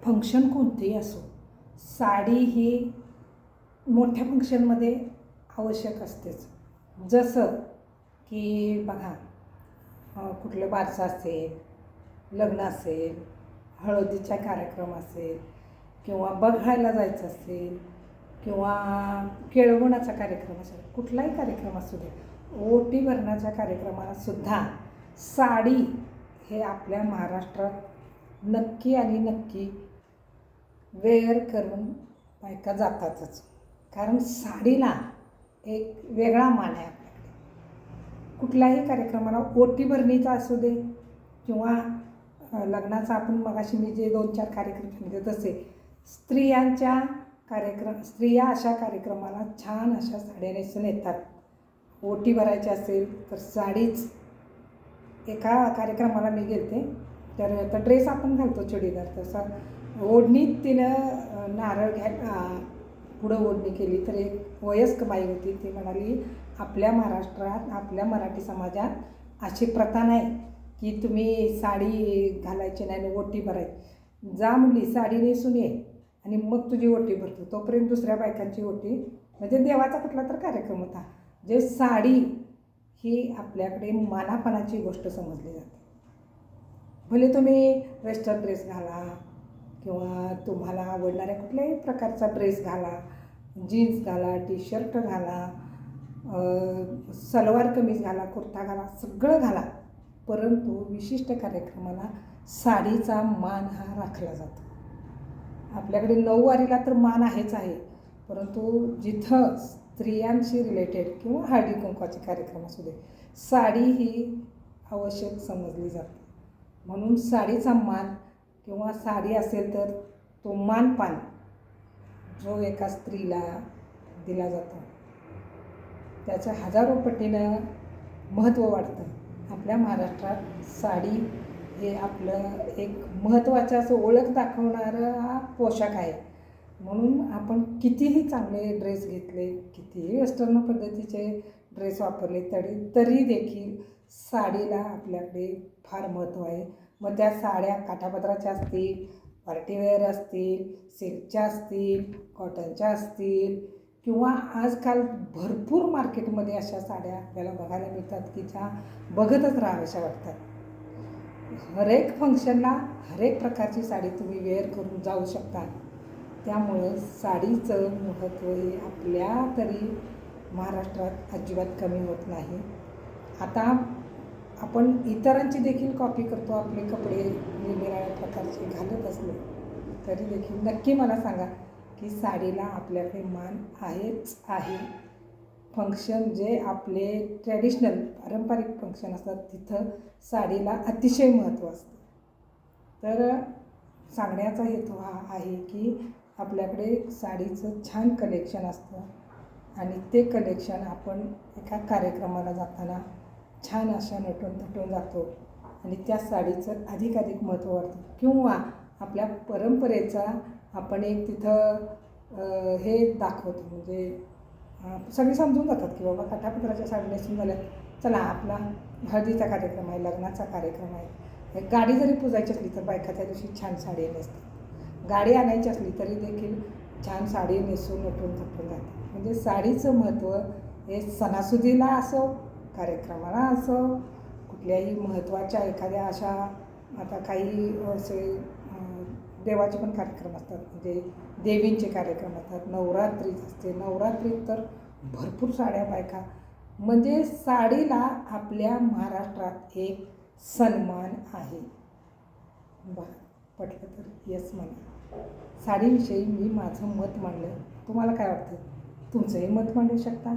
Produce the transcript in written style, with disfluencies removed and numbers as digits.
Function कोणतेही असो, साडी ही मोठ्या फंक्शनमध्ये आवश्यक असतेच. जसं की बघा, कुठलं बारसं असेल, लग्न असेल, हळदीचा कार्यक्रम असेल किंवा बघायला जायचं असेल किंवा केळवणाचा कार्यक्रम असेल, कुठलाही कार्यक्रम असू दे, ओटी भरण्याच्या कार्यक्रमाला सुद्धा साडी हे आपल्या महाराष्ट्रात नक्की आणि नक्की वेअर करून बायका जातातच. कारण साडीला एक वेगळा मान आहे आपल्याकडे. कुठल्याही कार्यक्रमाला, ओटी भरणीचा असू दे किंवा लग्नाचा, आपण मगाशी मी जे 2-4 कार्यक्रम सांगितले तसे स्त्रियांच्या स्त्रिया अशा कार्यक्रमाला छान अशा साड्या नेसून येतात. ओटी भरायची असेल तर साडीच. एका कार्यक्रमाला मी गेलते तर ड्रेस आपण घालतो चुडीदार, तसा ओढणीत तिनं नारळ पुढं ओढणी केली. तर एक वयस्क बाई होती, ती म्हणाली, आपल्या महाराष्ट्रात, आपल्या मराठी समाजात अशी प्रथा नाही की तुम्ही साडी घालायची नाही आणि ओटी भरायची. जा म्हणली, साडी नेसून ये आणि मग तुझी ओटी भरतो. तोपर्यंत दुसऱ्या बायकांची ओटी, म्हणजे देवाचा कुठला तर कार्यक्रम होता. जे साडी ही आपल्याकडे मानापणाची गोष्ट समजली जाते. भले तुम्ही वेस्टर्न ड्रेस घाला किंवा तुम्हाला आवडणाऱ्या कुठल्याही प्रकारचा ड्रेस घाला, जीन्स घाला, टी शर्ट घाला, सलवार कमीज घाला, कुर्ता घाला, सगळं घाला, परंतु विशिष्ट कार्यक्रमाला साडीचा मान हा राखला जातो. आपल्याकडे नऊवारीला तर मान आहेच आहे, परंतु जिथं स्त्रियांशी रिलेटेड किंवा हळदी कुंकवाचे कार्यक्रम असू दे, साडी ही आवश्यक समजली जाते. म्हणून साडीचा मान किंवा साडी असेल तर तो मानपान जो एका स्त्रीला दिला जातो त्याचं हजारो पटीनं महत्त्व वाढतं. आपल्या महाराष्ट्रात साडी हे आपलं एक महत्त्वाचं असं ओळख दाखवणारा हा पोशाख आहे. म्हणून आपण कितीही चांगले ड्रेस घेतले, कितीही वेस्टर्न पद्धतीचे ड्रेस वापरले तरी देखील साडीला आपल्याकडे फार महत्त्व आहे. मग त्या साड्या काठापदराच्या असतील, पार्टीवेअर असतील, सिल्कच्या असतील, कॉटनच्या असतील किंवा आजकाल भरपूर मार्केटमध्ये अशा साड्या आपल्याला बघायला मिळतात की ज्या बघतच राहाव्याशा वाटतात. हरेक फंक्शनला हरेक प्रकारची साडी तुम्ही वेअर करून जाऊ शकता. त्यामुळं साडीचं महत्त्व हे आपल्या तरी महाराष्ट्रात अजिबात कमी होत नाही. आता आपण इतरांची देखील कॉपी करतो, आपले कपडे निरनिराळ्या प्रकारचे घालत असले तरी देखील नक्की मला सांगा की साडीला आपल्याकडे मान आहेच आहे. फंक्शन जे आपले ट्रॅडिशनल पारंपरिक फंक्शन असतात तिथं साडीला अतिशय महत्त्व असतं. तर सांगण्याचा हेतू हा आहे की आपल्याकडे साडीचं छान कलेक्शन असतं आणि ते कलेक्शन आपण एका कार्यक्रमाला जाताना छान अशा नटून थटून जातो आणि त्या साडीचं अधिकाधिक महत्त्व वाढतं. किंवा आपल्या परंपरेचा आपण एक तिथं हे दाखवतो, म्हणजे सगळे समजून जातात की बाबा काठापदराच्या साडी नेसून झाल्या, चला आपला हळदीचा कार्यक्रम आहे, लग्नाचा कार्यक्रम आहे. गाडी जरी पुजायची असली तर बायका त्या दिवशी छान साडी नेसतात. गाडी आणायची असली तरी देखील छान साडी नेसून नटून थटून जातात. म्हणजे साडीचं महत्त्व हे सणासुदीला असो, कार्यक्रमाला असो, कुठल्याही महत्त्वाच्या एखाद्या अशा, आता काही असे देवाचे पण कार्यक्रम असतात, म्हणजे देवींचे कार्यक्रम असतात, नवरात्रीत असते, नवरात्रीत तर भरपूर साड्या बायका, म्हणजे साडीला आपल्या महाराष्ट्रात एक सन्मान आहे. पटलं तर येस म्हणा. साडीविषयी मी माझं मत मांडलं. तुम्हाला काय वाटतं? तुमचंही मत मांडू शकता.